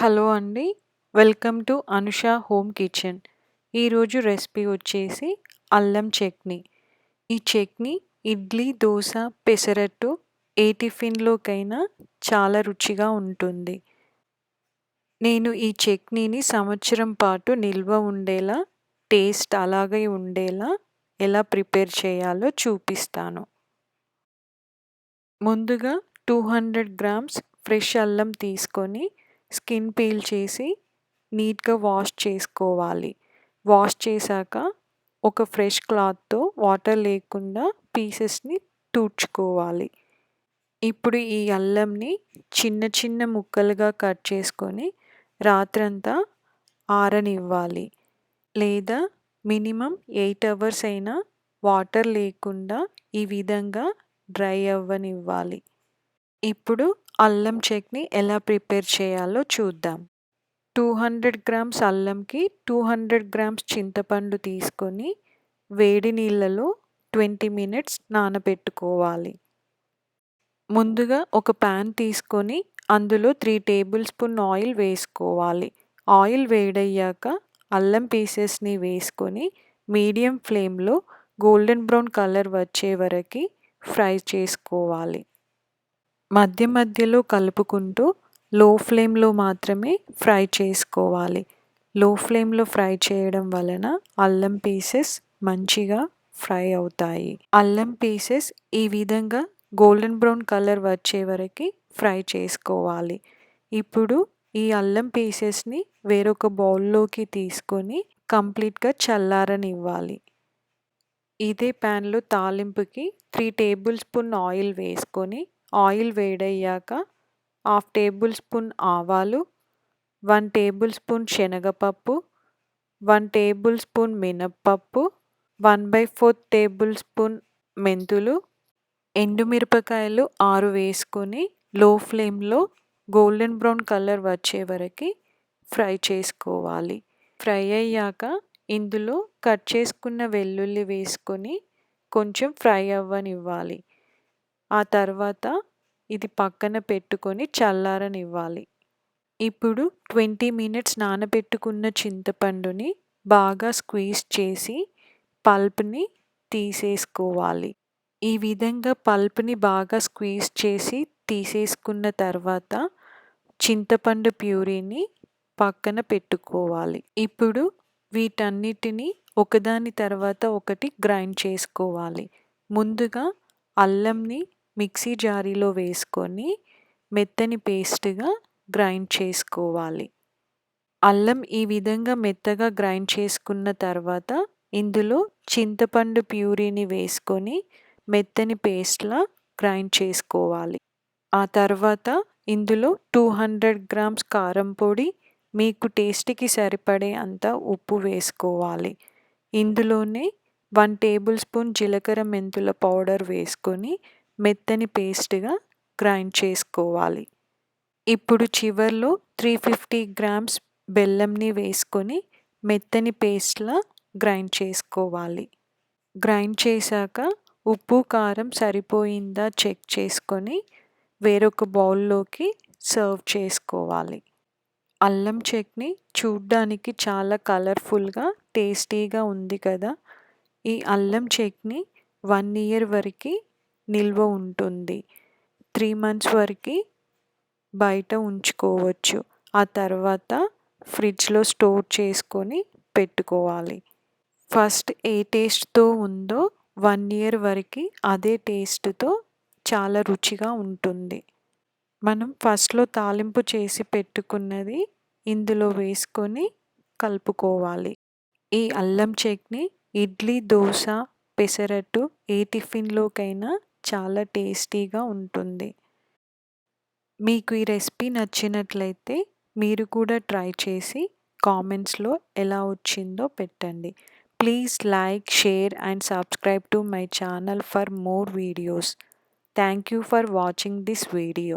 Hello అండి. Welcome to Anusha home kitchen. ఈరోజు recipe వచ్చేసి అల్లం చట్నీ. ఈ చట్నీ ఇడ్లీ, దోస, పెసరట్టు ఏ టిఫిన్‌లోకైనా చాలా రుచిగా ఉంటుంది. నేను ఈ చట్నీని సంవత్సరం పాటు నిల్వ ఉండేలా, టేస్ట్ అలాగే ఉండేలా ఎలా ప్రిపేర్ చేయాలో చూపిస్తాను. ముందుగా 200 గ్రామ్స్ ఫ్రెష్ అల్లం తీసుకొని స్కిన్ పీల్ చేసి నీట్‌గా వాష్ చేసుకోవాలి. వాష్ చేశాక ఒక ఫ్రెష్ క్లాత్‌తో వాటర్ లేకుండా పీసెస్‌ని తుడుచుకోవాలి. ఇప్పుడు ఈ అల్లంని చిన్న చిన్న ముక్కలుగా కట్ చేసుకొని రాత్రంతా ఆరనివ్వాలి. లేదా మినిమమ్ 8 అవర్స్ అయినా వాటర్ లేకుండా ఈ విధంగా డ్రై అవ్వనివ్వాలి. ఇప్పుడు అల్లం చట్నీ ఎలా ప్రిపేర్ చేయాలో చూద్దాం. 200 గ్రామ్స్ అల్లంకి 200 గ్రామ్స్ చింతపండు తీసుకొని వేడి నీళ్ళలో 20 మినిట్స్ నానబెట్టుకోవాలి. ముందుగా ఒక ప్యాన్ తీసుకొని అందులో 3 టేబుల్ స్పూన్ ఆయిల్ వేసుకోవాలి. ఆయిల్ వేడయ్యాక అల్లం పీసెస్ని వేసుకొని మీడియం ఫ్లేమ్లో గోల్డెన్ బ్రౌన్ కలర్ వచ్చే వరకు ఫ్రై చేసుకోవాలి. మధ్య మధ్యలో కలుపుకుంటూ లో ఫ్లేమ్లో మాత్రమే ఫ్రై చేసుకోవాలి. లో ఫ్లేమ్లో ఫ్రై చేయడం వలన అల్లం పీసెస్ మంచిగా ఫ్రై అవుతాయి. అల్లం పీసెస్ ఈ విధంగా గోల్డెన్ బ్రౌన్ కలర్ వచ్చే వరకు ఫ్రై చేసుకోవాలి. ఇప్పుడు ఈ అల్లం పీసెస్ని వేరొక బౌల్లోకి తీసుకొని కంప్లీట్గా చల్లారనివ్వాలి. ఇదే ప్యాన్లో తాలింపుకి 3 టేబుల్ స్పూన్ ఆయిల్ వేసుకొని ఆయిల్ వేడయ్యాక 1/2 టేబుల్ స్పూన్ ఆవాలు, 1 టేబుల్ స్పూన్ శనగపప్పు, 1 టేబుల్ స్పూన్ మినప్పప్పు, 1/4 టేబుల్ స్పూన్ మెంతులు, ఎండుమిరపకాయలు 6 వేసుకొని లో ఫ్లేమ్లో గోల్డెన్ బ్రౌన్ కలర్ వచ్చే వరకు ఫ్రై చేసుకోవాలి. ఫ్రై అయ్యాక ఇందులో కట్ చేసుకున్న వెల్లుల్లి వేసుకొని కొంచెం ఫ్రై అవ్వనివ్వాలి. ఆ తర్వాత ఇది పక్కన పెట్టుకొని చల్లారనివ్వాలి. ఇప్పుడు 20 మినిట్స్ నానబెట్టుకున్న చింతపండుని బాగా స్క్వీజ్ చేసి పల్ప్ని తీసేసుకోవాలి. ఈ విధంగా పల్ప్ని బాగా స్క్వీజ్ చేసి తీసేసుకున్న తర్వాత చింతపండు ప్యూరీని పక్కన పెట్టుకోవాలి. ఇప్పుడు వీటన్నిటిని ఒకదాని తర్వాత ఒకటి గ్రైండ్ చేసుకోవాలి. ముందుగా అల్లంని మిక్సీ జారీలో వేసుకొని మెత్తని పేస్ట్గా గ్రైండ్ చేసుకోవాలి. అల్లం ఈ విధంగా మెత్తగా గ్రైండ్ చేసుకున్న తర్వాత ఇందులో చింతపండు ప్యూరీని వేసుకొని మెత్తని పేస్ట్లా గ్రైండ్ చేసుకోవాలి. ఆ తర్వాత ఇందులో 200 గ్రామ్స్ కారం పొడి, మీకు టేస్ట్‌కి సరిపడే అంత ఉప్పు వేసుకోవాలి. ఇందులోనే 1 టేబుల్ స్పూన్ జీలకర్ర మెంతుల పౌడర్ వేసుకొని మెత్తని పేస్ట్‌గా గ్రైండ్ చేసుకోవాలి. ఇప్పుడు చివర్లో 350 గ్రామ్స్ బెల్లంని వేసుకొని మెత్తని పేస్ట్‌లా గ్రైండ్ చేసుకోవాలి. గ్రైండ్ చేశాక ఉప్పు, కారం సరిపోయిందా చెక్ చేసుకొని వేరొక బౌల్లోకి సర్వ్ చేసుకోవాలి. అల్లం చట్నీ చూడ్డానికి చాలా కలర్ఫుల్గా, టేస్టీగా ఉంది కదా! ఈ అల్లం చట్నీ 1 ఇయర్ వరకు నిల్వ ఉంటుంది. 3 మంత్స్ వరకు బయట ఉంచుకోవచ్చు. ఆ తర్వాత ఫ్రిడ్జ్లో స్టోర్ చేసుకొని పెట్టుకోవాలి. ఫస్ట్ ఏ టేస్ట్‌తో ఉందో 1 ఇయర్ వరకు అదే టేస్ట్‌తో చాలా రుచిగా ఉంటుంది. మనం ఫస్ట్‌లో తాలింపు చేసి పెట్టుకున్నది ఇందులో వేసుకొని కలుపుకోవాలి. ఈ అల్లం చట్నీ ఇడ్లీ, దోస, పెసరట్టు ఏ టిఫిన్‌లోకైనా చాలా టేస్టీగా ఉంటుంది. మీకు ఈ రెసిపీ నచ్చినట్లయితే మీరు కూడా ట్రై చేసి కామెంట్స్‌లో ఎలా వచ్చిందో పెట్టండి. Please like, share and subscribe to my channel for more videos. Thank you for watching this video.